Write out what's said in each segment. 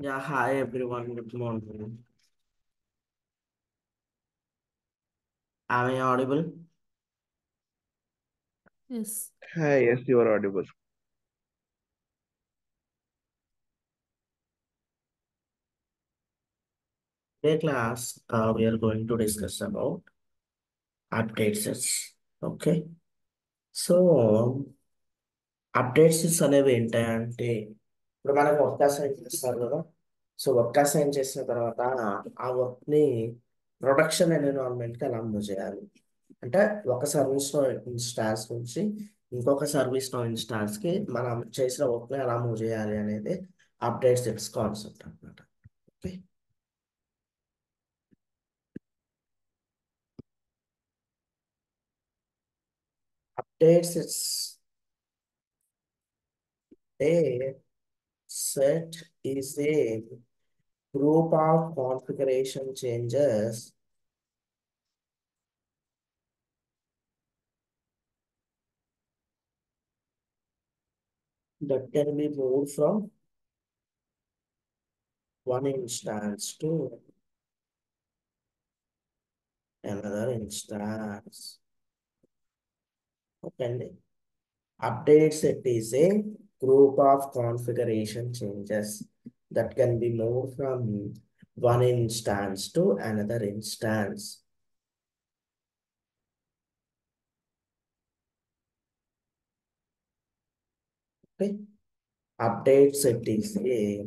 Yeah, hi everyone. Good morning. Am I audible? Yes. Hi, yes, you are audible. Today class, we are going to discuss about updates. Okay. So, updates అనేవి ఏంటంటే ఇప్పుడు మనకు work assign చేస్తారు కదా. So work assign చేసిన తర్వాత ఆ work ని ప్రొడక్షన్ ఎన్విరాన్మెంట్ కి ఎలా మూవ్ చేయాలి అంటే ఒక సర్వీస్ ఇన్స్టాన్స్ నుంచి ఇంకొక సర్వీస్ ఇన్స్టాన్స్ కి మనం చేసిన వర్క్ ని ఎలా మూవ్ చేయాలి అనేది అప్డేట్స్ ఇట్స్ కాన్సెప్ట్ అన్నమాట. Okay. Updates it's a set is a group of configuration changes that can be moved from one instance to another instance. Okay. Update set is a group of configuration changes that can be moved from one instance to another instance. Okay. Update set is a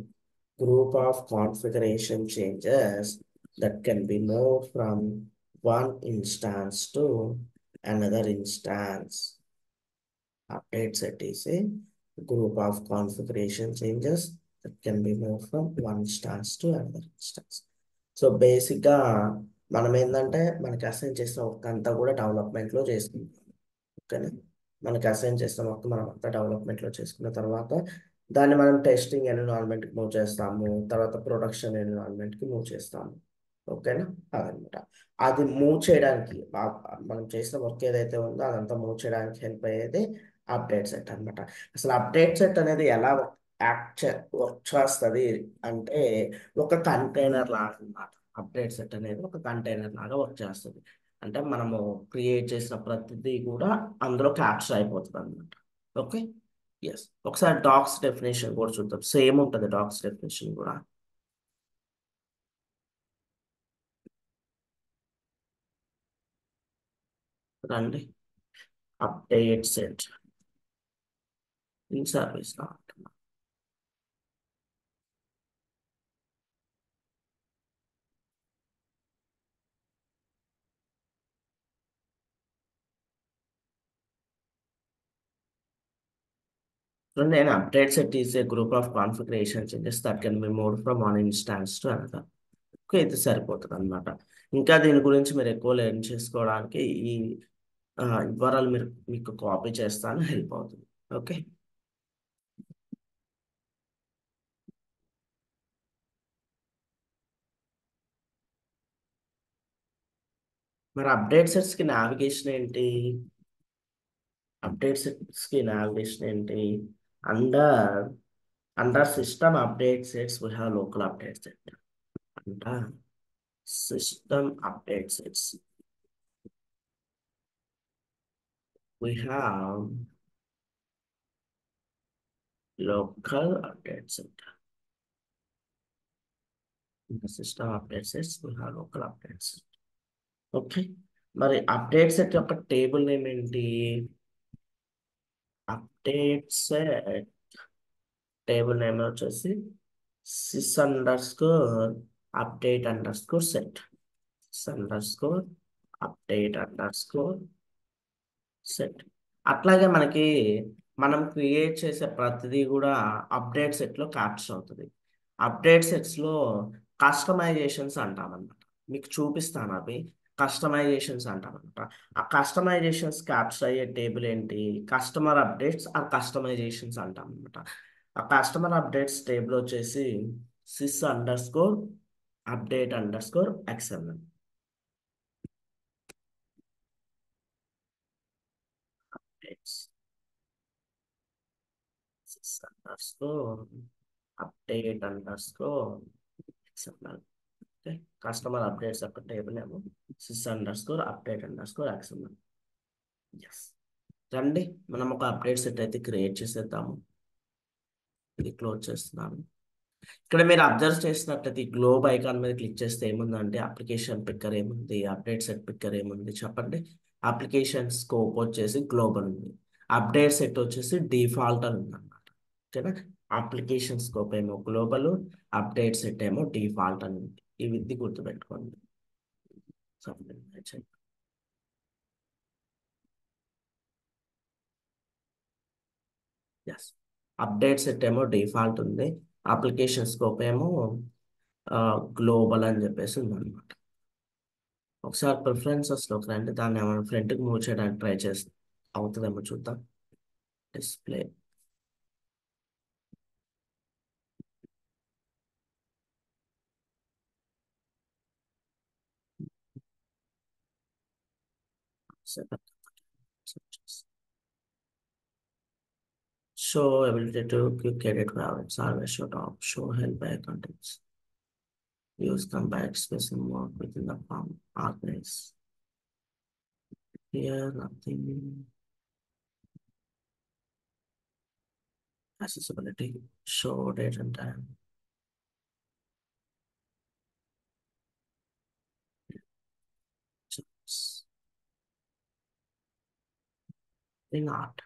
group of configuration changes that can be moved from one instance to another instance. Update set is a group of configuration changes that can be moved from one instance to another instance. So బేసిక్గా మనం ఏంటంటే మనకి assign చేసిన work అంతా కూడా డెవలప్మెంట్లో చేసుకుంటాం. ఓకేనా. మనకి అసైన్ చేసిన వర్క్ మనం అంతా డెవలప్మెంట్లో చేసుకున్న తర్వాత దాన్ని మనం టెస్టింగ్ ఎన్విరాన్మెంట్కి మూవ్ చేస్తాము, తర్వాత ప్రొడక్షన్ ఎన్విరాన్మెంట్కి మూవ్ చేస్తాము. ఓకేనా. అదనమాట. అది మూవ్ చేయడానికి మనం చేసిన వర్క్ ఏదైతే ఉందో అదంతా మూవ్ చేయడానికి హెల్ప్ అయ్యేది అప్డేట్ సెట్ అన్నమాట. అసలు అప్డేట్ సెట్ అనేది ఎలా వర్క్ చేస్తుంది అంటే ఒక కంటైనర్ లాగా అన్నమాట. అప్డేట్ సెట్ అనేది ఒక కంటైనర్ లాగా వర్క్ చేస్తుంది. అంటే మనము క్రియేట్ చేసిన ప్రతిదీ కూడా అందులో క్యాప్చర్ అయిపోతుంది అనమాట. ఓకే. ఎస్. ఒకసారి డాక్స్ డెఫినేషన్ కూడా చూద్దాం. సేమ్ ఉంటుంది డాక్స్ డెఫినేషన్ కూడా. రండి. అప్డేట్ సెట్ ఇన్ సర్వీస్ లా అంటున్నా. చూడండి, an update set is a group of configuration changes that can be moved from one instance to another. Okay, ఇది సరిపోతుంది అనమాట. ఇంకా దీని గురించి మీరు ఎక్కువ లెర్న్ చేసుకోవడానికి ఈ వివరాలు మీకు కాపీ చేస్తాను, హెల్ప్ అవుతుంది. ఓకే. మరి అప్డేట్ సెట్స్ కి నావిగేషన్ ఏంటి? అప్డేట్ సెట్స్ కి నావిగేషన్ ఏంటి? Under under system update sets we have local update set. Under system update sets we have local update set. In the system update sets, we have local updates. Okay. మరి update set యొక్క table name ఏంటి? Update set table name వచ్చేసి sys underscore update underscore set. Sys underscore update underscore set. అట్లాగే మనకి మనం create చేసే ప్రతిదీ కూడా అప్డేట్ సెట్లో క్యాప్చర్ అవుతుంది. అప్డేట్ సెట్స్లో కస్టమైజేషన్స్ అంటామన్నమాట. మీకు చూపిస్తాను అవి. కస్టమైజేషన్స్ అంటామన్నమాట. ఆ కస్టమైజేషన్స్ క్యాప్చర్ అయ్యే టేబుల్ ఏంటి? కస్టమర్ అప్డేట్స్ ఆ కస్టమైజేషన్స్ అంటామన్నమాట. ఆ కస్టమర్ అప్డేట్స్ టేబుల్ వచ్చేసి sys underscore update underscore XML. Updates sys underscore update underscore XML. Okay, customer updates యొక్క టేబుల్ ఏమో sys underscore update underscore XML. Yes, రండి మనం ఒక అప్డేట్ సెట్ అయితే క్రియేట్ చేసేద్దాము. ఇది క్లోజ్ చేస్తున్నాను. ఇక్కడ మీరు అబ్జర్వ్ చేసినట్లయితే ఈ గ్లోబ్ ఐకాన్ మీద క్లిక్ చేస్తే ఏముందంటే అప్లికేషన్ పిక్కర్ ఏముంది, అప్డేట్ సెట్ పిక్కర్ ఏముంది చెప్పండి. అప్లికేషన్ స్కోప్ వచ్చేసి గ్లోబల్ ఉంది, అప్డేట్ సెట్ వచ్చేసి డిఫాల్ట్ అని ఉంది అనమాట. ఓకేనా, అప్లికేషన్ స్కోప్ ఏమో గ్లోబల్, అప్డేట్ సెట్ ఏమో డిఫాల్ట్ అని ఉంది. ఈ విధి గుర్తుపెట్టుకోండి. ఎస్, అప్డేట్ సెట్ ఏమో డిఫాల్ట్ ఉంది, అప్లికేషన్ స్కోప్ ఏమో గ్లోబల్ అని చెప్పేసి ఉందన్నమాట. ఒకసారి ప్రిఫరెన్సెస్లోకి రండి, దాన్ని ఏమైనా ఫ్రంట్కి మూవ్ చేయడానికి ట్రై చేసి అవుతుందేమో చూద్దాం. Display setup, show ability to quick edit wallets always show top, show help by contents, use compact spacing work within the form, organize. Here nothing. Accessibility, show date and time. Chips. In art.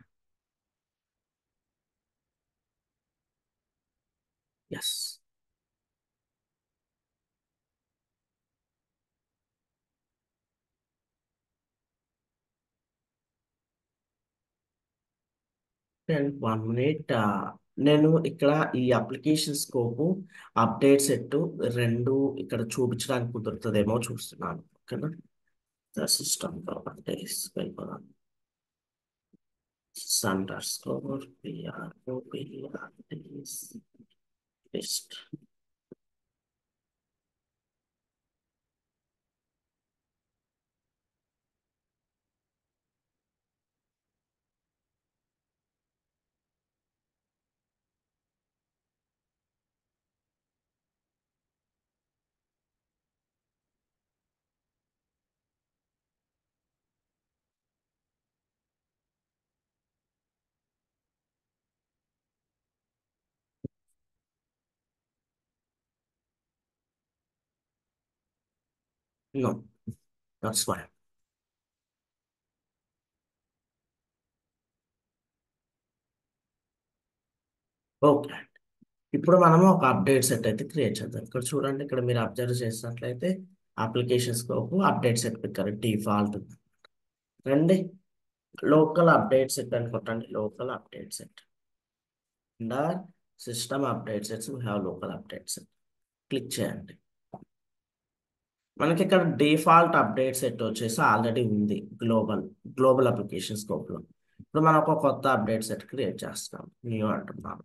Yes. And 1 minute. నేను ఇక్కడ ఈ application scope update set రెండు ఇక్కడ చూపించడానికి కుదురుతుందేమో చూస్తున్నాను. ఓకేనా, system properties వెళ్ళిపోదాం. Underscore PROPRTs list. No, that's why. Okay, ఇప్పుడు మనము ఒక అప్డేట్ సెట్ అయితే క్రియేట్ చేద్దాం. ఇక్కడ చూడండి, ఇక్కడ మీరు అబ్జర్వ్ చేసినట్లయితే application scope update set picker default ఉంది. రండి, లోకల్ అప్డేట్ సెట్ అని కొట్టండి. Local update set under system update sets we have local update set. Click చేయండి. మనకి ఇక్కడ డిఫాల్ట్ అప్డేట్ సెట్ వచ్చేసి ఆల్రెడీ ఉంది గ్లోబల్ అప్లికేషన్ స్కోప్లో. ఇప్పుడు మనం ఒక కొత్త అప్డేట్ సెట్ క్రియేట్ చేస్తాం. న్యూ అంటున్నాను.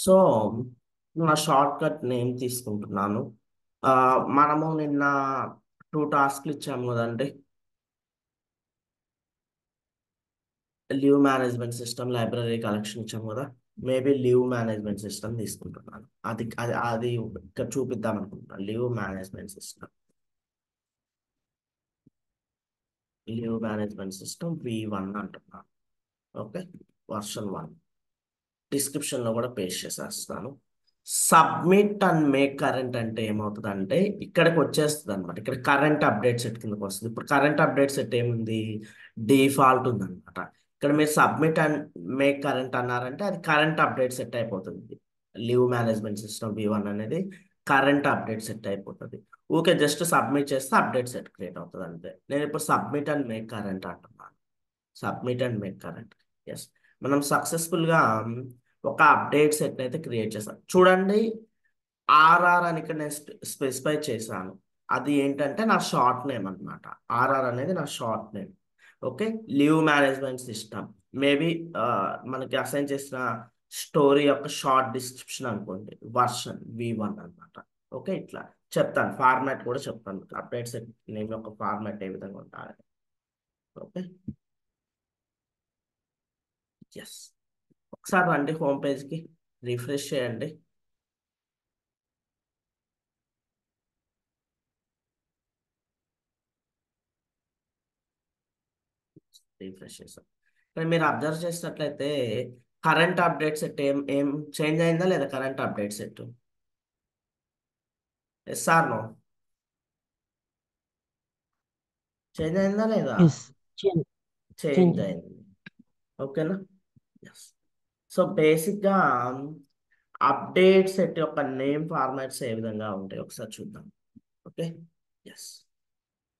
సో నా షార్ట్ కట్ నేమ్ తీసుకుంటున్నాను. మనము నిన్న 2 టాస్క్లు ఇచ్చాము కదండి. Leave management system, library collection ఇచ్చాము కదా. మేబీ లీవ్ మేనేజ్మెంట్ సిస్టమ్ తీసుకుంటున్నాను. అది అది అది ఇక్కడ చూపిద్దాం అనుకుంటున్నాను. లీవ్ మేనేజ్మెంట్ సిస్టమ్ V1 అంటున్నాను. ఓకే, వర్షన్ 1 డిస్క్రిప్షన్లో కూడా పేస్ట్ చేసేస్తాను. సబ్మిట్ అండ్ మేక్ కరెంట్ అంటే ఏమవుతుందంటే ఇక్కడికి వచ్చేస్తుంది అనమాట. ఇక్కడ కరెంట్ అప్డేట్ సెట్ కిందకి వస్తుంది. ఇప్పుడు కరెంట్ అప్డేట్ సెట్ ఏముంది, డిఫాల్ట్ ఉంది అనమాట. ఇక్కడ మీరు సబ్మిట్ అండ్ మేక్ కరెంట్ అన్నారంటే అది కరెంట్ అప్డేట్ సెట్ అయిపోతుంది. లీవ్ మేనేజ్మెంట్ సిస్టమ్ V1 అనేది కరెంట్ అప్డేట్ సెట్ అయిపోతుంది. ఓకే, జస్ట్ సబ్మిట్ చేస్తే అప్డేట్ సెట్ క్రియేట్ అవుతుంది అంతే. నేను ఇప్పుడు సబ్మిట్ అండ్ మేక్ కరెంట్ అంటున్నాను. Submit and make current. Yes, మనం సక్సెస్ఫుల్గా ఒక అప్డేట్ సెట్ అయితే క్రియేట్ చేస్తాం. చూడండి, అని ఇక్కడ నేను స్పెసిఫై చేశాను. అది ఏంటంటే నా షార్ట్ నేమ్ అనమాట. అనేది నా short name. Okay, leave management system maybe మనకి అసైన్ చేసిన స్టోరీ యొక్క షార్ట్ డిస్క్రిప్షన్ అనుకోండి, వర్షన్ V1 అనమాట. ఓకే, ఇట్లా చెప్తాను, ఫార్మాట్ కూడా చెప్తాను, అప్డేట్ సెట్ నేమ్ యొక్క ఫార్మాట్ ఏ విధంగా ఉండాలి. Okay, yes. ఒకసారి రండి హోమ్ పేజ్కి, రిఫ్రెష్ చేయండి. రిఫ్రెష్ చేస్తాం. కానీ మీరు అబ్జర్వ్ చేసినట్లయితే కరెంట్ అప్డేట్ సెట్ ఏం ఏం చేంజ్ అయిందా లేదా? Current update set yes or no? Change అయిందా లేదా? Yes, change, change change. అయింది. ఓకేనా? ఎస్. సో బేసిక్గా అప్డేట్ సెట్ యొక్క నేమ్ ఫార్మాట్స్ ఏ విధంగా ఉంటాయి ఒకసారి చూద్దాం. Okay, yes.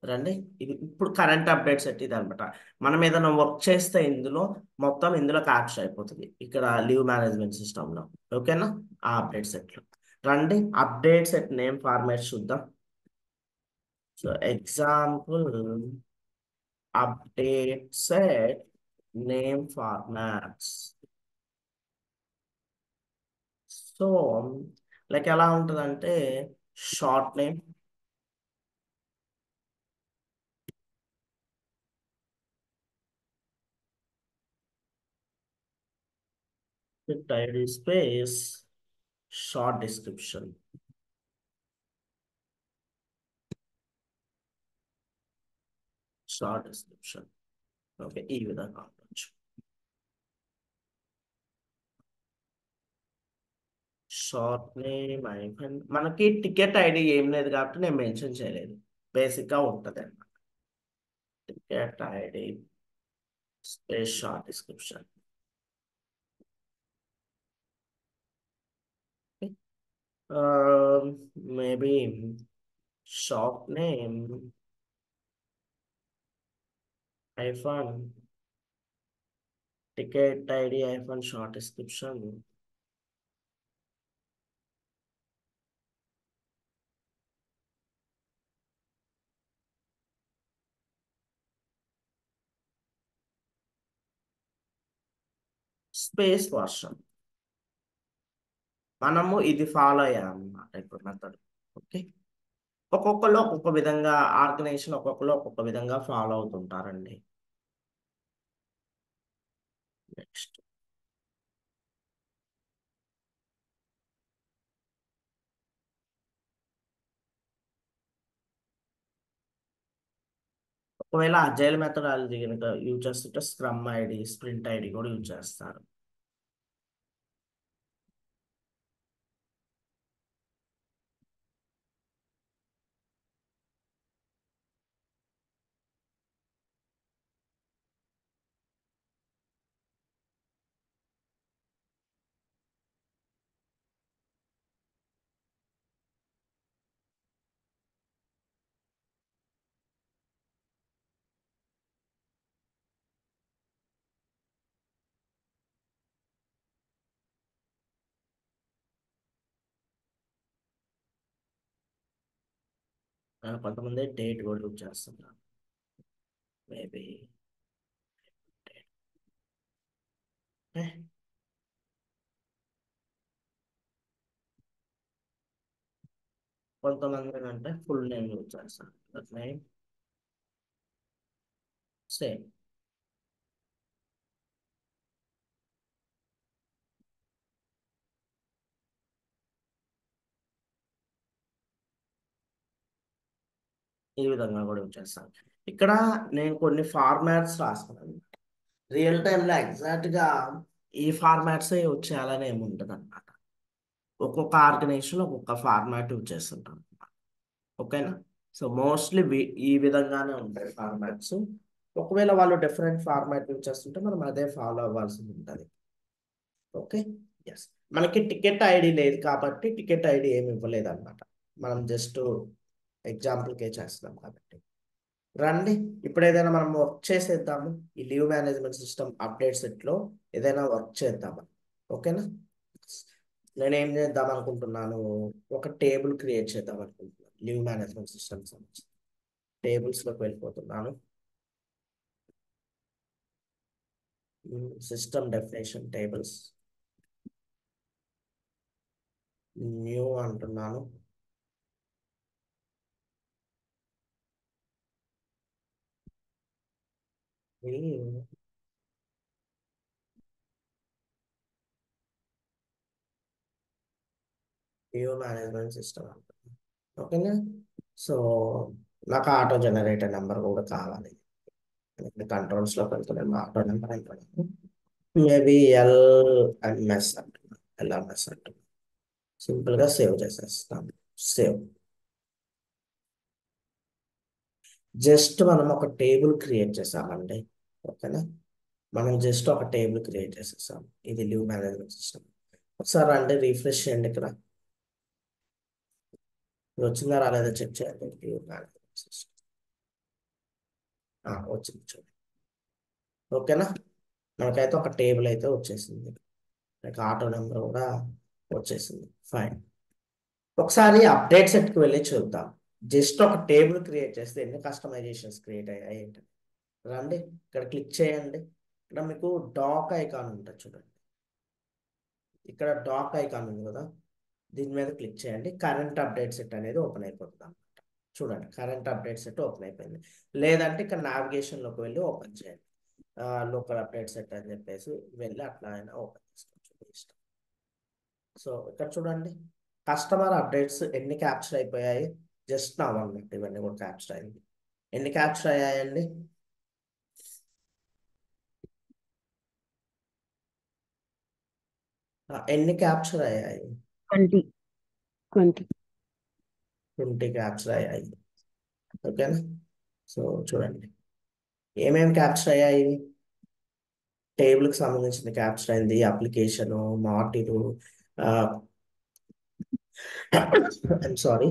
రండి, ఇది ఇప్పుడు కరెంట్ అప్డేట్ సెట్ ఇది అనమాట. మనం ఏదైనా వర్క్ చేస్తే ఇందులో మొత్తం ఇందులో క్యాప్చర్ అయిపోతుంది, ఇక్కడ లీవ్ మేనేజ్మెంట్ సిస్టంలో. ఓకేనా? ఆ అప్డేట్ సెట్లు. రండి అప్డేట్ సెట్ నేమ్ ఫార్మాట్ చూద్దాం. So example update set name formats. So like ఎలా ఉంటుందంటే short name, with ID space, short description, short description. Okay, ఈ విధంగా ఉండొచ్చు. షార్ట్ నేమ్ ఐఫన్, మనకి టికెట్ ఐడి ఏం లేదు కాబట్టి నేను మెన్షన్ చేయలేదు, బేసిక్గా ఉంటుంది అన్నమాట. Ticket ID space short description. Maybe shop name iPhone, ticket ID iPhone, short description. Space version. మనము ఇది ఫాలో అయ్యామన్నమాట ఇప్పుడు మెథడ్. ఓకే, ఒక్కొక్కరు ఒక్కొక్క విధంగా, ఆర్గనైజేషన్ ఒక్కొక్కరు ఒక్కొక్క విధంగా ఫాలో అవుతుంటారండి. నెక్స్ట్, ఒకవేళ అజైల్ మెథడాలజీ కనుక యూజ్ చేస్తుంటే స్క్రమ్ ఐడి, స్ప్రింట్ ఐడి కూడా యూజ్ చేస్తారు. కొంతమంది డేట్ కూడా యూజ్ చేస్తున్నారు, మేబీ. కొంతమంది అంటే ఫుల్ నేమ్ యూజ్ చేస్తారు, దట్ నేమ్ సేమ్. ఈ విధంగా కూడా యూజ్ చేస్తాను. ఇక్కడ నేను కొన్ని ఫార్మాట్స్ రాసుకున్నాను. రియల్ టైంలో ఎగ్జాక్ట్గా ఈ ఫార్మాట్స్ యూజ్ చేయాలని ఏమి ఉంటుంది అనమాట. ఒక్కొక్క ఆర్గనైజేషన్ ఒక్కొక్క ఫార్మాట్ యూజ్ చేస్తుంటారు. ఓకేనా? సో మోస్ట్లీ ఈ విధంగానే ఉంటాయి ఫార్మాట్స్. ఒకవేళ వాళ్ళు డిఫరెంట్ ఫార్మాట్ యూజ్ చేస్తుంటే మనం అదే ఫాలో అవ్వాల్సి ఉంటుంది. Okay, yes. మనకి టికెట్ ఐడి లేదు కాబట్టి టికెట్ ఐడి ఏమి ఇవ్వలేదు అనమాట, మనం జస్ట్ ఎగ్జాంపుల్కే చేస్తున్నాం కాబట్టి. రండి, ఇప్పుడు ఏదైనా మనం వర్క్ చేసేద్దాము, ఈ లీవ్ మేనేజ్మెంట్ సిస్టమ్ అప్డేట్ సెట్లో ఏదైనా వర్క్ చేద్దామని. ఓకేనా? నేను ఏం చేద్దాం అనుకుంటున్నాను, ఒక టేబుల్ క్రియేట్ చేద్దాం అనుకుంటున్నాను లీవ్ మేనేజ్మెంట్ సిస్టమ్ సంబంధించి. టేబుల్స్లోకి వెళ్ళిపోతున్నాను. సిస్టమ్ డెఫినేషన్ టేబుల్స్, న్యూ అంటున్నాను. ఇది వ్యూ మేనేజ్మెంట్ సిస్టమ్ అంటారు. ఓకేనా. సో నాకు ఆటో జనరేటర్ నెంబర్ కూడా కావాలి. కంట్రోల్స్లోకి వెళ్తున్నాను, ఆటో నెంబర్ అయిపోయాను. మేబీ ఎల్ఎంఎస్ అంటున్నాను, ఎల్ఎంఎస్ అంటున్నాను. సింపుల్గా సేవ్ చేసేస్తాను. సేవ్. జస్ట్ మనం ఒక టేబుల్ క్రియేట్ చేసామండి. ఓకేనా. మనం జస్ట్ ఒక టేబుల్ క్రియేట్ చేసేసాం. ఇది లీవ్ మేనేజ్మెంట్ సిస్టమ్. ఒకసారి అంటే రీఫ్రెష్ చేయండి ఇక్కడ. ఇది వచ్చిందా రాలేదా చెక్ చేయండి. లీవ్ మేనేజ్మెంట్ సిస్టమ్ వచ్చింది చూడండి. ఓకేనా. మనకైతే ఒక టేబుల్ అయితే వచ్చేసింది. నాకు ఆటో నెంబర్ కూడా వచ్చేసింది. ఫైన్. ఒకసారి అప్డేట్ సెట్కి వెళ్ళి చూద్దాం. జస్ట్ ఒక టేబుల్ క్రియేట్ చేస్తే ఎన్ని కస్టమైజేషన్స్ క్రియేట్ అయ్యాయి ఏంటి. రండి, ఇక్కడ క్లిక్ చేయండి. ఇక్కడ మీకు డాక్ ఐకాన్ ఉంటుంది చూడండి. ఇక్కడ డాక్ ఐకాన్ ఉంది కదా, దీని మీద క్లిక్ చేయండి. కరెంట్ అప్డేట్ సెట్ అనేది ఓపెన్ అయిపోతుంది అన్నమాట. చూడండి, కరెంట్ అప్డేట్ సెట్ ఓపెన్ అయిపోయింది. లేదంటే ఇక్కడ నావిగేషన్లోకి వెళ్ళి ఓపెన్ చేయండి. లోకల్ అప్డేట్ సెట్ అని చెప్పేసి వెళ్ళి అట్లా అయినా ఓపెన్ చేసుకోవచ్చు, మీ ఇష్టం. సో ఇక్కడ చూడండి, కస్టమర్ అప్డేట్స్ ఎన్ని క్యాప్చర్ అయిపోయాయి. జస్ట్ నా అన్నట్టు ఇవన్నీ కూడా క్యాప్చర్ అయింది. ఎన్ని క్యాప్చర్ అయ్యాయండి. ఎన్ని క్యాప్చర్ అయ్యాయి. 20. 20. 20 క్యాప్చర్ అయ్యాయి. ఓకేనా. సో చూడండి, ఏమేమి క్యాప్చర్ అయ్యాయి. టేబుల్కి సంబంధించిన క్యాప్చర్ అయింది, అప్లికేషను, మాడ్యూల్, ఐమ్ సారీ,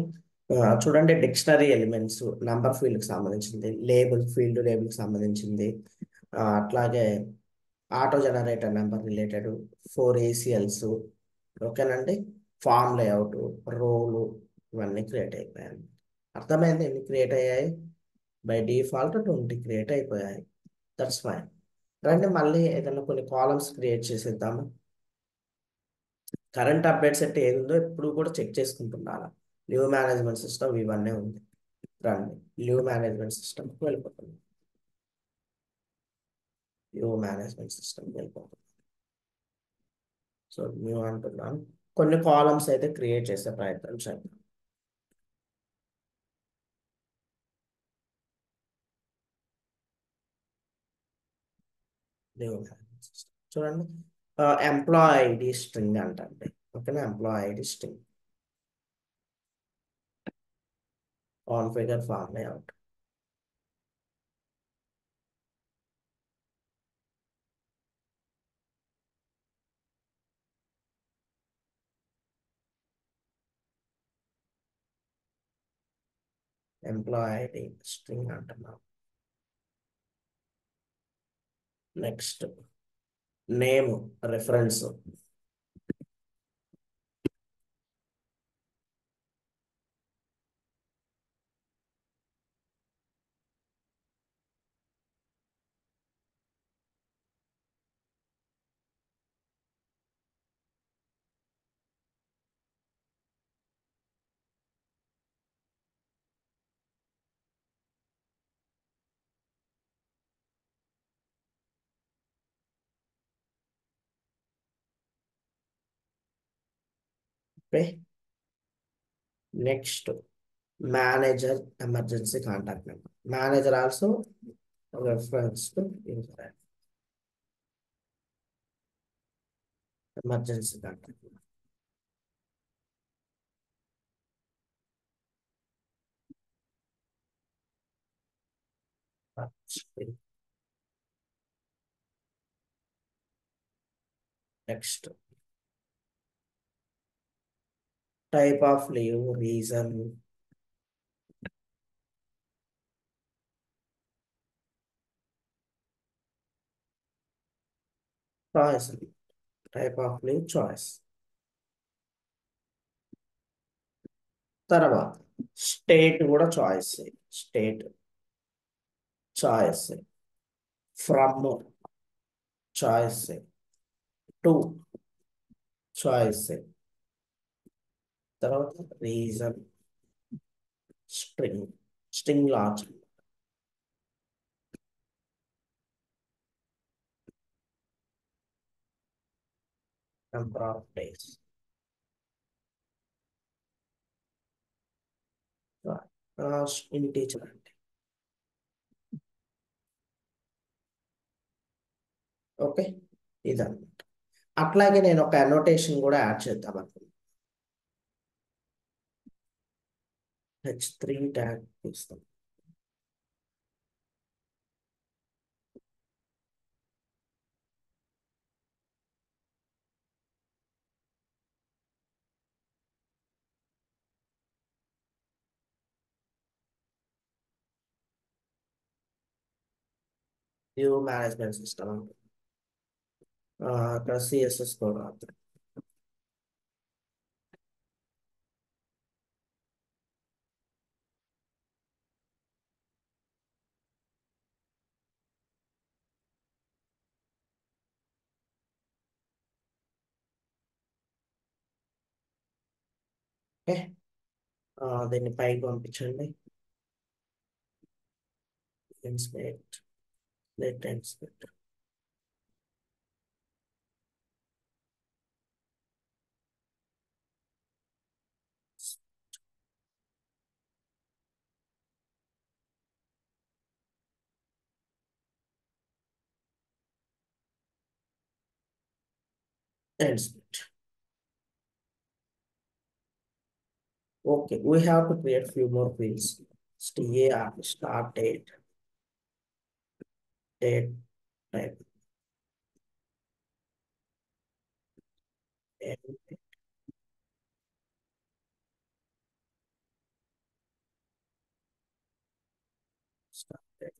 చూడండి డిక్షనరీ ఎలిమెంట్స్, నంబర్ ఫీల్డ్కి సంబంధించింది, లేబుల్కి సంబంధించింది, అట్లాగే auto generator number related, 4 ACLs. ఓకేనండి. ఫామ్ లేఅవుట్, రోలు, ఇవన్నీ క్రియేట్ అయిపోయాయి. అర్థమైంది ఎన్ని క్రియేట్ అయ్యాయి. బై డిఫాల్ట్ 20 క్రియేట్ అయిపోయాయి. That's fine. రండి మళ్ళీ ఏదైనా కొన్ని కాలమ్స్ క్రియేట్ చేసేద్దాము. కరెంట్ అప్డేట్స్ అంటే ఏది ఉందో ఎప్పుడు కూడా చెక్ చేసుకుంటున్నాను. లీవ్ మేనేజ్మెంట్ సిస్టమ్ ఇవన్నీ ఉంది. రండి, లీవ్ మేనేజ్మెంట్ సిస్టమ్కి వెళ్ళిపోతుంది. లీవ్ మేనేజ్మెంట్ సిస్టమ్కి వెళ్ళిపోతుంది. సో న్యూ అంటున్నాను. కొన్ని కాలమ్స్ అయితే క్రియేట్ చేసే ప్రయత్నం చేద్దాం. లీవ్ మేనేజ్మెంట్ సిస్టమ్ చూడండి, ఎంప్లాయ్ ఐడి స్ట్రింగ్ అంటండి. ఓకేనా. Employee ID string, configure form layout. Employee ID string అంటున్నాం. Next name reference. Okay. Next manager emergency contact number. Manager also reference to emergency contact number. Next type of leave, reason, choice. Type of leave choice. తర్వాత state కూడా choice. State choice. From choice. To choice. తర్వాత reason, string. String large. Number of days. Integer అంటే okay, ఇదన్నమాట. అట్లాగే నేను ఒక annotation కూడా add చేద్దాం అనుకుంటున్నాను. h3 ట్యాగ్ ఇస్తాం. వ్యూ మేనేజ్మెంట్ సిస్టమ్ అంటే అక్కడ సిఎస్ఎస్ కోడ్ రాత్రి ఓకే. దీన్ని పైకి పంపించండి. Inspect, let inspect. Inspect. Okay, we have to create few more fields. STAR, start date, date type, and start date.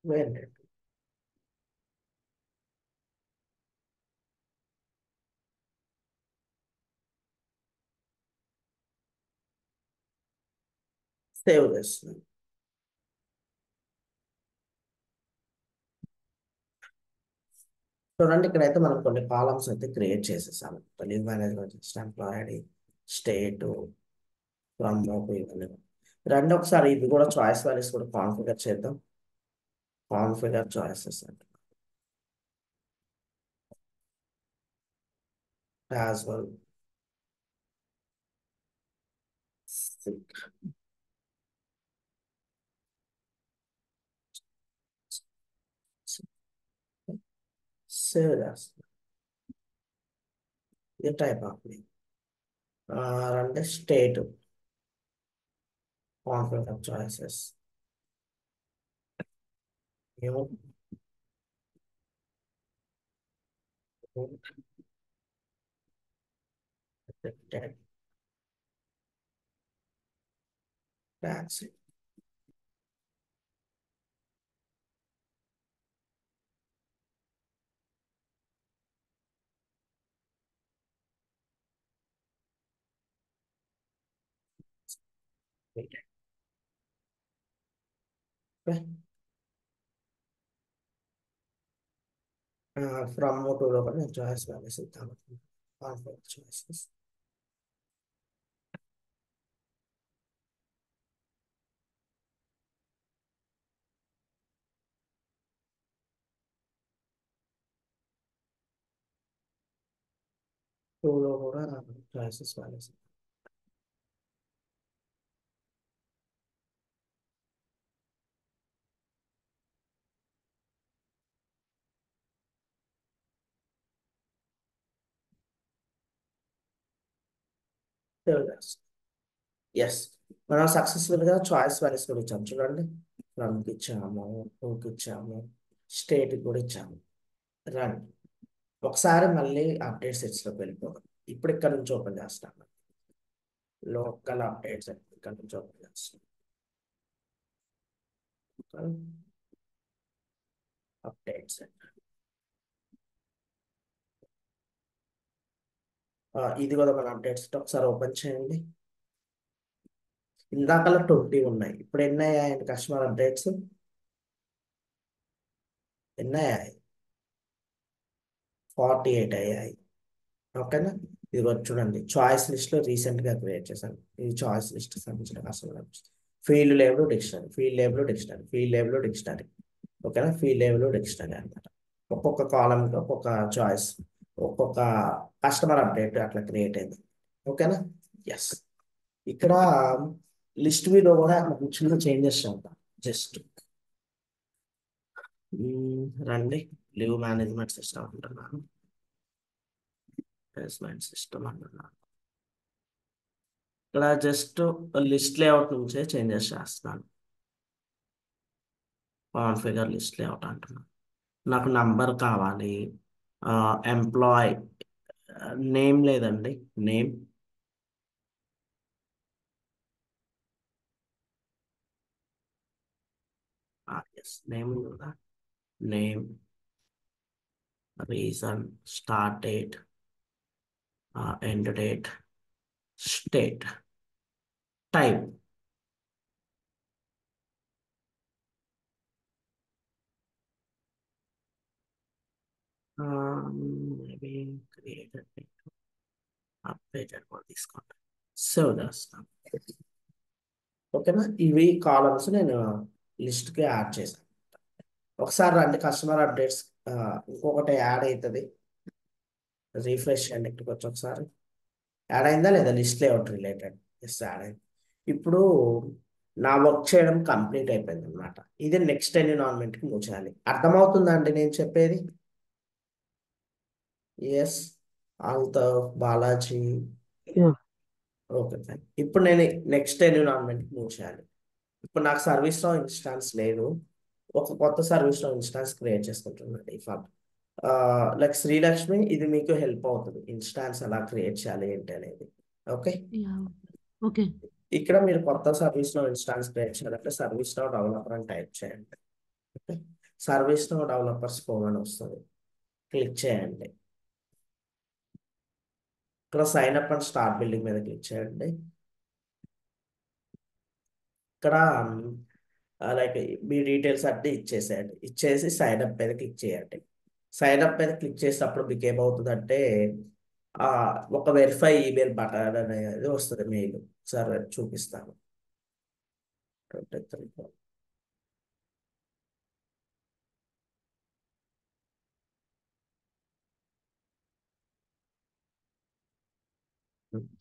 When date. Save this. చూడండి, ఇక్కడైతే మనం కొన్ని కాలమ్స్ అయితే క్రియేట్ చేసేసాము. Leave management system, employee, state, from, ఇవన్నీ. రెండు ఒకసారి ఇది కూడా చాయిస్ వాల్యూస్ కూడా కాన్ఫిగర్ చేద్దాం. కాన్ఫిగర్ చాయిసెస్ అంటే యాజ్ వెల్ సేవ్ చేస్తాం. ఇది టైప్ ఆఫ్ నేమ్. అంటే state, configure choices, new, detected, tax. Okay. From to లో కూడా నేను చాయిస్ వాల్యూస్ ఇద్దాం. Configure choices. టూలో కూడా చాయిసెస్ వాల్యూస్. సేవ్ చేస్తాం. ఎస్, మనం సక్సెస్ఫుల్ గా చాయిస్ వాల్యూస్ కూడా ఇచ్చాము. చూడండి, ఫ్రమ్కి ఇచ్చాము, టూకి ఇచ్చాము, స్టేట్ కూడా ఇచ్చాము. రన్. ఒకసారి మళ్ళీ అప్డేట్ సెట్స్లోకి వెళ్ళిపోదాం. ఇప్పుడు ఇక్కడ నుంచి ఓపెన్ చేస్తాను. లోకల్ అప్డేట్స్ ఇక్కడ నుంచి ఓపెన్ చేస్తాను. అప్డేట్స్ ఇది కూడా మన అప్డేట్స్ ఒకసారి ఓపెన్ చేయండి. ఇందాకలా 20 ఉన్నాయి, ఇప్పుడు ఎన్ని అయ్యాయండి కస్టమర్ అప్డేట్స్? ఎన్ని అయ్యాయి? 48 అయ్యాయి. ఓకేనా? ఇది వచ్చి చూడండి, చాయిస్ లిస్ట్ లో రీసెంట్ గా క్రియేట్ చేశాను. ఇది చాయిస్ లిస్ట్ సంబంధించిన customer. Field label dictionary, field label dictionary, field label dictionary. ఓకేనా, ఫీల్డ్ లేబుల్ డిక్షనరీ అనమాట. ఒక్కొక్క కాలం ఒక్కొక్క చాయిస్, ఒక్కొక్క కస్టమర్ అప్డేట్ అట్లా క్రియేట్ అయింది. ఓకేనా, ఎస్. ఇక్కడ లిస్ట్ మీద కూడా చిన్న చేంజెస్ ఉంటాయి. జస్ట్ రండి, లీవ్ మేనేజ్మెంట్ సిస్టమ్ అంటున్నాను, మేనేజ్మెంట్ సిస్టమ్ అంటున్నాను. ఇక్కడ జస్ట్ లిస్ట్ లేఅవుట్ నుంచే చేంజెస్ చేస్తున్నాను. కాన్ఫిగర్ లిస్ట్ లేఅవుట్ అంటున్నాను. నాకు నంబర్ కావాలి, ఎంప్లాయ్ నేమ్ లేదండి, నేమ్ ఎస్, నేమ్ కదా, name, reason, start date, end date, state, type. Maybe created, updated కూడా తీసుకోండి, సేవ్ చేస్తాను. ఓకేనా, ఇవి కాలమ్స్ నేను లిస్ట్కి యాడ్ చేశాను. ఒకసారి రండి కస్టమర్ అప్డేట్స్, ఇంకొకటి యాడ్ అవుతుంది. రీఫ్రెష్ అండి, ఇక్కడికి వచ్చి ఒకసారి యాడ్ అయిందా లేదా list layout related. Yes, add అయింది. ఇప్పుడు నా వర్క్ చేయడం కంప్లీట్ అయిపోయింది అనమాట. ఇది నెక్స్ట్ ఎన్విరాన్మెంట్కి మూవ్ చేయాలి. అర్థమవుతుందా అండి నేను చెప్పేది? Yes, Altaf, Balaji. Yeah. Okay, fine. ఇప్పుడు నేను నెక్స్ట్ ఎన్విరాన్మెంట్కి మూవ్ చేయాలి. ఇప్పుడు నాకు సర్వీస్ లో ఇన్స్టాన్స్ లేదు, ఒక కొత్త సర్వీస్ లో ఇన్స్టాన్స్ క్రియేట్ చేసుకుంటున్నాను డిఫాల్ట్. లైక్ శ్రీలక్ష్మి, ఇది మీకు హెల్ప్ అవుతుంది ఇన్స్టాన్స్ ఎలా క్రియేట్ చేయాలి ఏంటి అనేది. Okay, Yeah. Okay. ఇక్కడ మీరు కొత్త సర్వీస్ లో ఇన్స్టాన్స్ క్రియేట్ చేయాలంటే సర్వీస్ లో డెవలపర్ అని టైప్ చేయండి. ఓకే, సర్వీస్ లో డెవలపర్స్ ఫోన్ అని వస్తుంది, క్లిక్ చేయండి. ఇక్కడ sign up and start building మీద క్లిక్ చేయండి. ఇక్కడ లైక్ మీ డీటెయిల్స్ అన్ని ఇచ్చేసేయండి, ఇచ్చేసి సైన్ అప్ మీద క్లిక్ చేయండి. సైన్ అప్ మీద క్లిక్ చేసినప్పుడు మీకు ఏమవుతుందంటే ఆ, ఒక వెరిఫై ఈమెయిల్ బటన్ అనేది వస్తుంది, మెయిల్. సరే చూపిస్తాను. 23.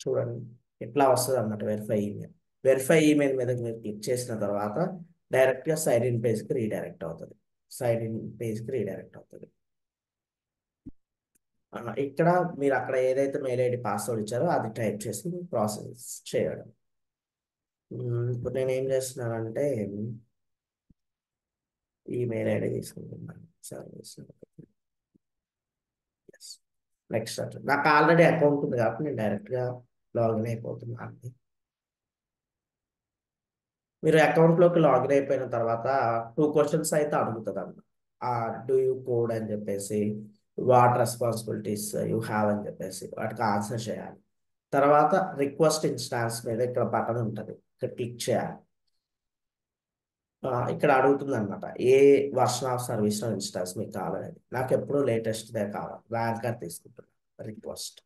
చూడండి, ఇట్లా వస్తుంది అన్నమాట వెరిఫై ఈమెయిల్. వెరిఫై ఈమెయిల్ మీద మీరు క్లిక్ చేసిన తర్వాత డైరెక్ట్గా సైన్ ఇన్ పేజ్కి రీడైరెక్ట్ అవుతుంది. సైన్ ఇన్ పేజ్కి రీడైరెక్ట్ అవుతుంది. ఇక్కడ మీరు అక్కడ ఏదైతే మెయిల్ ఐడి పాస్వర్డ్ ఇచ్చారో అది టైప్ చేసి ప్రాసెస్ చేయడం. ఇప్పుడు నేను ఏం చేస్తున్నానంటే ఈ మెయిల్ ఐడి తీసుకుంటున్నాను, సర్వీస్. నెక్స్ట్ అంటే నాకు ఆల్రెడీ అకౌంట్ ఉంది కాబట్టి నేను డైరెక్ట్గా లాగిన్ అయిపోతున్నాను. మీరు అకౌంట్లోకి లాగిన్ అయిపోయిన తర్వాత 2 క్వశ్చన్స్ అయితే అడుగుతుంది అన్న, డూ యూ కోడ్ అని చెప్పేసి, వాట్ రెస్పాన్సిబిలిటీస్ యూ హ్యావ్ అని చెప్పేసి వాటికి ఆన్సర్ చేయాలి. తర్వాత రిక్వెస్ట్ ఇన్స్టాన్స్ మీద ఇక్కడ బటన్ ఉంటుంది, ఇక్కడ క్లిక్ చేయాలి. ఇక్కడ అడుగుతుంది అనమాట ఏ వర్షన్ ఆఫ్ సర్వీస్ ఇన్స్టాన్స్ మీకు కావాలనేది. నాకు ఎప్పుడు లేటెస్ట్దే కావాలి, ర్యాంకర్ తీసుకుంటున్నాను. రిక్వెస్ట్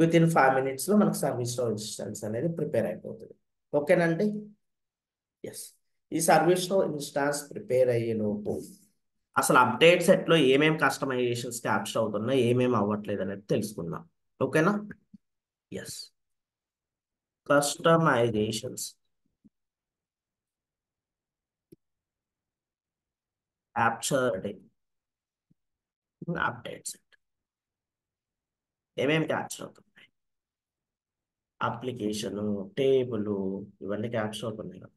విత్ ఇన్ 5 minutes లో మనకు సర్వీస్ లో ఇన్స్టెన్స్ అనేది ప్రిపేర్ అయిపోతుంది. ఓకేనండి, ఎస్. ఈ సర్వీస్ లో ఇన్స్టాన్స్ ప్రిపేర్ అయ్యే లోపు అసలు అప్డేట్ సెట్ లో ఏమేమి కస్టమైజేషన్స్ క్యాప్చర్ అవుతున్నాయి, ఏమేమి అవ్వట్లేదు అనేది తెలుసుకుందాం. ఓకేనా, yes. Customisations, captured update set ఏమేమి క్యాప్చర్ అవుతున్నాయి, అప్లికేషన్, టేబుల్, ఇవన్నీ క్యాప్చర్ అవుతున్నాయి కదా.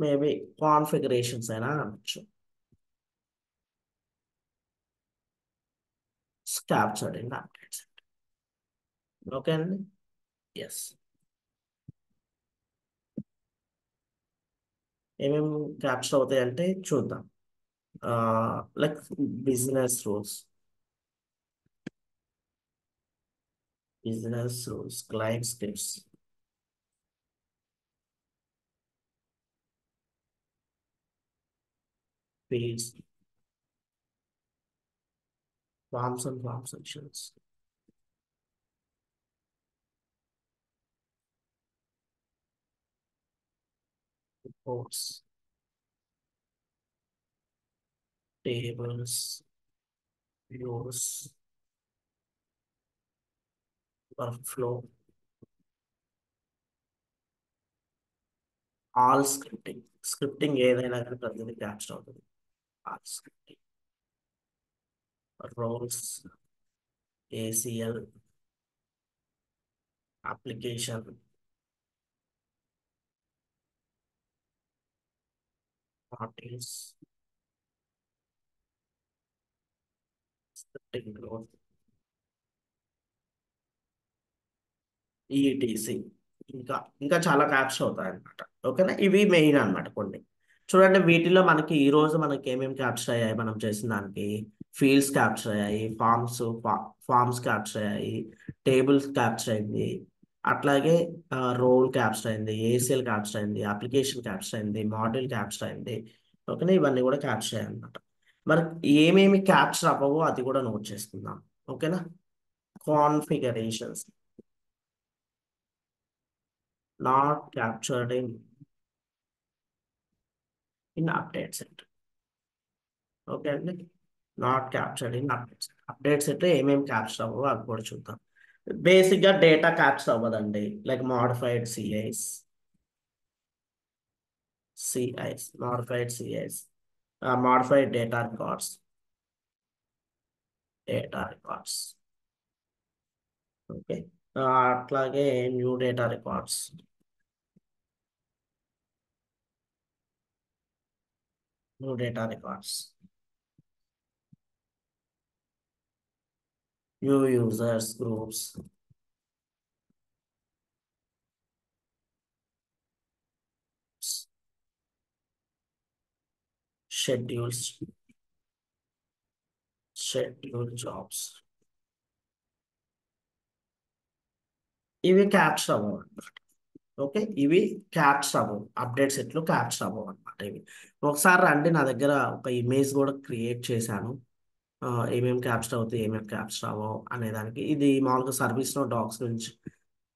మేబీ కాన్ఫిగరేషన్స్ అయినా అనొచ్చు, క్యాప్చర్డ్ ఇన్ అప్డేట్స్. ఓకే అండి, ఎస్. ఏమేమి క్యాప్చర్ అవుతాయి అంటే చూద్దాం. Like business rules, client scripts, fields, forms and form sections, reports, tables, views, workflow, all scripting. Scripting ఏదైనా కానీ ప్రతిదీ క్యాప్చర్ అవుతుంది. All scripting. Roles, ACL, application, modules, scripting growth, ETC ఇంకా ఇంకా చాలా క్యాప్స్ అవుతాయి అనమాట. ఓకేనా, ఇవి మెయిన్ అన్నమాట కొన్ని. చూడండి, వీటిలో మనకి ఈ రోజు మనకి ఏమేమి క్యాప్చర్ అయ్యాయి మనం చేసిన దానికి. ఫీల్డ్స్ క్యాప్చర్ అయ్యాయి, ఫార్మ్స్ క్యాప్చర్ అయ్యాయి, టేబుల్స్ క్యాప్చర్ అయింది, అట్లాగే రోల్ క్యాప్చర్ అయింది, ఏసీఎల్ క్యాప్చర్ అయింది, అప్లికేషన్ క్యాప్చర్ అయింది, మాడ్యూల్ క్యాప్చర్ అయింది. ఓకేనా, ఇవన్నీ కూడా క్యాప్చర్ అయ్యాయి అనమాట. మరి ఏమేమి క్యాప్చర్ అవ్వవో అది కూడా నోట్ చేసుకుందాం. ఓకేనా, configurations not captured in update set. Okay అండి, not captured in updates. Updates అయితే ఏమేమి క్యాప్చర్ అవ్వవో అవి కూడా చూద్దాం. బేసిక్గా డేటా క్యాప్చర్ అవ్వదండి, like modified CIs, modified data records. Okay, అట్లాగే new data records, new users groups, schedules, schedule jobs. ఇవి క్యాప్చర్ అవ్వవు. ఓకే, ఇవి క్యాప్చర్ అవ్వవు, అప్డేట్ సెట్లు క్యాప్చర్ అవ్వవు అనమాట. ఇవి ఒకసారి రండి, నా దగ్గర ఒక ఇమేజ్ కూడా క్రియేట్ చేశాను. ఏమేమి క్యాప్చర్ అవుతాయి, ఏమేమి క్యాప్చర్ అవ్వవు అనే దానికి. ఇది మామూలుగా సర్వీస్ నో డాక్స్ నుంచి,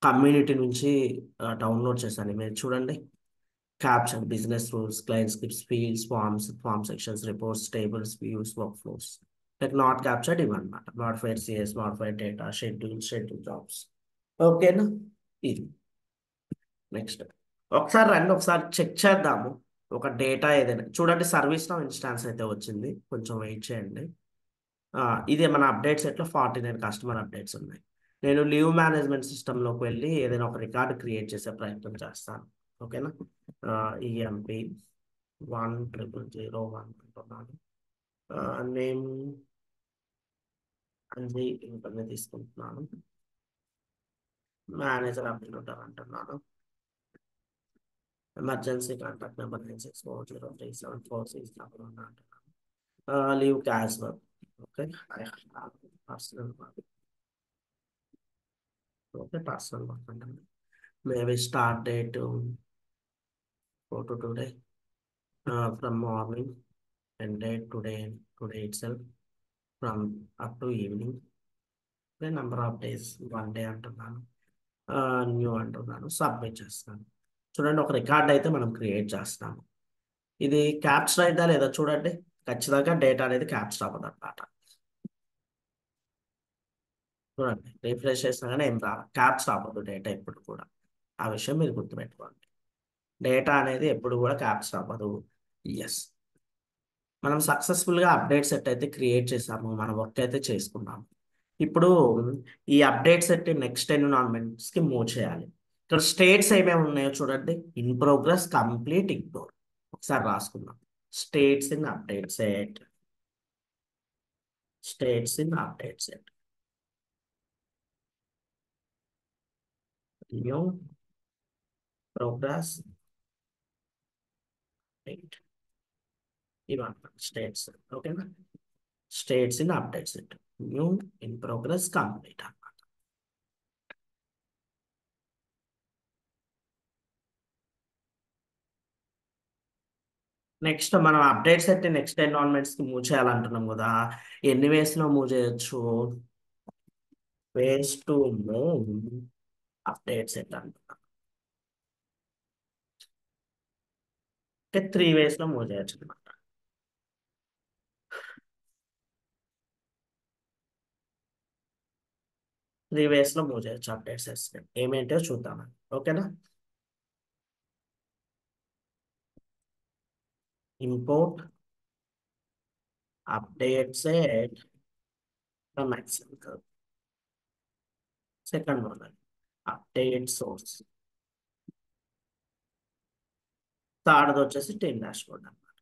కమ్యూనిటీ నుంచి డౌన్లోడ్ చేశాను ఇమేజ్. చూడండి, caption, business rules, client scripts, fields, form sections, reports, tables, views, workflows. Like not captured ఇవన్నమాట. Modified CIs, modified data, schedule jobs. ఓకేనా, ఇది నెక్స్ట్. ఒకసారి రండి, ఒకసారి చెక్ చేద్దాము. ఒక డేటా ఏదైనా చూడండి, సర్వీస్ నో ఇన్స్టాన్స్ అయితే వచ్చింది, కొంచెం వెయిట్ చేయండి. ఇదే మన అప్డేట్స్ ఎట్లా 49 కస్టమర్ అప్డేట్స్ ఉన్నాయి. నేను లీవ్ మేనేజ్మెంట్ సిస్టంలోకి వెళ్ళి ఏదైనా ఒక రికార్డు క్రియేట్ చేసే ప్రయత్నం చేస్తాను. ఓకేనా, ఈఎంపి 1001 అంటున్నాను. నేమ్ అంజీ ఇంకొన్ని తీసుకుంటున్నాను. మేనేజర్ అప్డేటర్ అంటున్నాను. ఎమర్జెన్సీ కాంటాక్ట్ నెంబర్ 96403746 అంటున్నాను. Leave casual. Okay, personal work. Okay, personal work అంటే maybe start date today, from morning, and date today itself, from up to evening. Number of days 1 day అంటున్నాను. New అంటున్నాను, submit చేస్తాను. చూడండి, ఒక record అయితే మనం create చేస్తాము. ఇది క్యాప్చర్ అయిందా లేదా చూడండి. ఖచ్చితంగా డేటా అనేది క్యాప్చర్ అవ్వదు అనమాట. చూడండి, రిఫ్రెష్ చేసినా కానీ ఏం రాదు, క్యాప్చర్ అవ్వదు డేటా ఎప్పుడు కూడా. ఆ విషయం మీరు గుర్తుపెట్టుకోండి. డేటా అనేది ఎప్పుడు కూడా క్యాప్చర్ అవ్వదు. ఎస్, మనం సక్సెస్ఫుల్గా అప్డేట్ సెట్ అయితే క్రియేట్ చేసాము, మన వర్క్ అయితే చేసుకున్నాము. ఇప్పుడు ఈ అప్డేట్ సెట్ నెక్స్ట్ ఎన్విరాన్మెంట్స్కి మూవ్ చేయాలి. ఇక్కడ స్టేట్స్ ఏమేమి ఉన్నాయో చూడండి. In progress, complete, ignore. ఒకసారి రాసుకుందాం. States in update set, states in update set, new, progress, right. ఇవన్నీ స్టేట్స్. ఓకేనా, states in update set, new, in progress, complete. Next మనం అప్డేట్ సెట్ నెక్స్ట్ ఎన్విరాన్మెంట్స్ కి మూవ్ చేయాలంటున్నాం కదా, ఎన్ని వేస్ లో మూవ్ చేయొచ్చు? Ways to move update set అంటున్నాం అంటే 3 వేస్ లో మూవ్ చేయొచ్చు అనమాట. 3 వేస్ లో మూవ్ చేయొచ్చు అప్డేట్ సెట్స్. ఏమేంటో చూద్దామని. ఓకేనా? Import update set from Excel. Second one update source. Third వచ్చేసి టీమ్ డాష్బోర్డ్ అనమాట.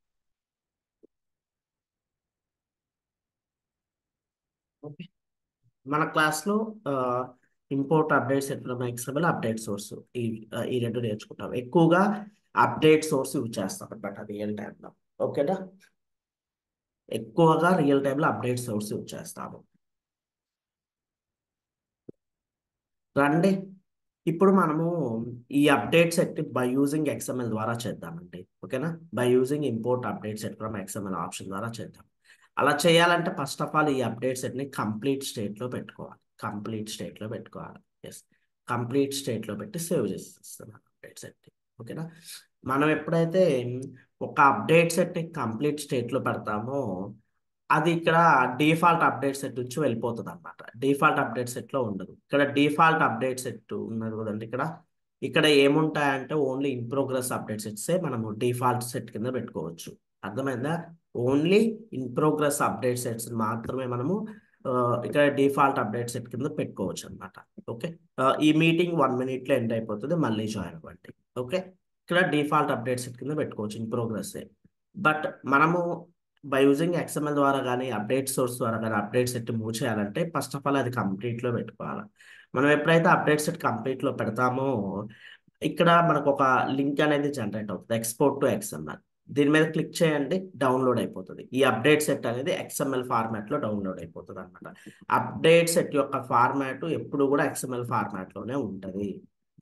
ఓకే, మన క్లాస్లో import update set from XML, update source, ఈ రెండు నేర్చుకుంటాం. ఎక్కువగా అప్డేట్ సోర్స్ యూజ్ చేస్తాం అనమాట రియల్ టైంలో. ఓకేనా? ఎక్కువగా రియల్ టైంలో అప్డేట్ సోర్స్ యూజ్ చేస్తాము. రండి, ఇప్పుడు మనము ఈ update set by using XML ద్వారా చేద్దామండి. ఓకేనా? By using import update set from XML option ద్వారా చేద్దాం. అలా చేయాలంటే ఫస్ట్ ఆఫ్ ఆల్ ఈ అప్డేట్ సెట్ని కంప్లీట్ స్టేట్లో పెట్టుకోవాలి. కంప్లీట్ స్టేట్లో పెట్టుకోవాలి. ఎస్, కంప్లీట్ స్టేట్లో పెట్టి సేవ్ చేస్తున్నాను అప్డేట్ సెట్. ఓకేనా? మనం ఎప్పుడైతే ఒక అప్డేట్ సెట్ని కంప్లీట్ స్టేట్లో పెడతామో అది ఇక్కడ డిఫాల్ట్ అప్డేట్ సెట్ నుంచి వెళ్ళిపోతుంది అనమాట. డిఫాల్ట్ అప్డేట్ సెట్ లో ఉండదు. ఇక్కడ డిఫాల్ట్ అప్డేట్ సెట్ ఉన్నది కదండి. ఇక్కడ ఇక్కడ ఏముంటాయంటే ఓన్లీ ఇన్ ప్రోగ్రెస్ అప్డేట్ సెట్సే మనము డిఫాల్ట్ సెట్ కింద పెట్టుకోవచ్చు. అర్థమైందా? Only in progress update sets మాత్రమే మనము ఇక్కడ డిఫాల్ట్ అప్డేట్ సెట్ కింద పెట్టుకోవచ్చు అనమాట. ఓకే, ఈ మీటింగ్ 1 minute లో ఎండ్ అయిపోతుంది. మళ్ళీ జాయిన్ అవ్వండి. ఓకే, ఇక్కడ డిఫాల్ట్ అప్డేట్ సెట్ కింద పెట్టుకోవచ్చు ఇన్ ప్రోగ్రెస్. బట్ మనము బై యూజింగ్ ఎక్స్ఎంఎల్ ద్వారా కానీ అప్డేట్ సోర్స్ ద్వారా కానీ అప్డేట్ సెట్ మూవ్ చేయాలంటే ఫస్ట్ ఆఫ్ ఆల్ అది కంప్లీట్లో పెట్టుకోవాలి. మనం ఎప్పుడైతే అప్డేట్ సెట్ కంప్లీట్లో పెడతామో ఇక్కడ మనకు ఒక లింక్ అనేది జనరేట్ అవుతుంది, ఎక్స్పోర్ట్ టు ఎక్స్ఎంఎల్. దీని మీద క్లిక్ చేయండి, డౌన్లోడ్ అయిపోతుంది. ఈ అప్డేట్ సెట్ అనేది ఎక్స్ఎంఎల్ ఫార్మాట్లో డౌన్లోడ్ అయిపోతుంది అనమాట. అప్డేట్ సెట్ యొక్క ఫార్మాట్ ఎప్పుడు కూడా ఎక్స్ఎంఎల్ ఫార్మాట్లోనే ఉంటుంది.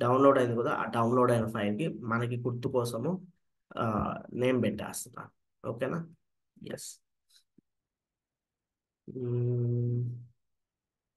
డౌన్లోడ్ అయింది కదా, ఆ డౌన్లోడ్ అయిన ఫైల్కి మనకి గుర్తు కోసము నేమ్ పెట్టేస్తున్నాను. ఓకేనా? ఎస్.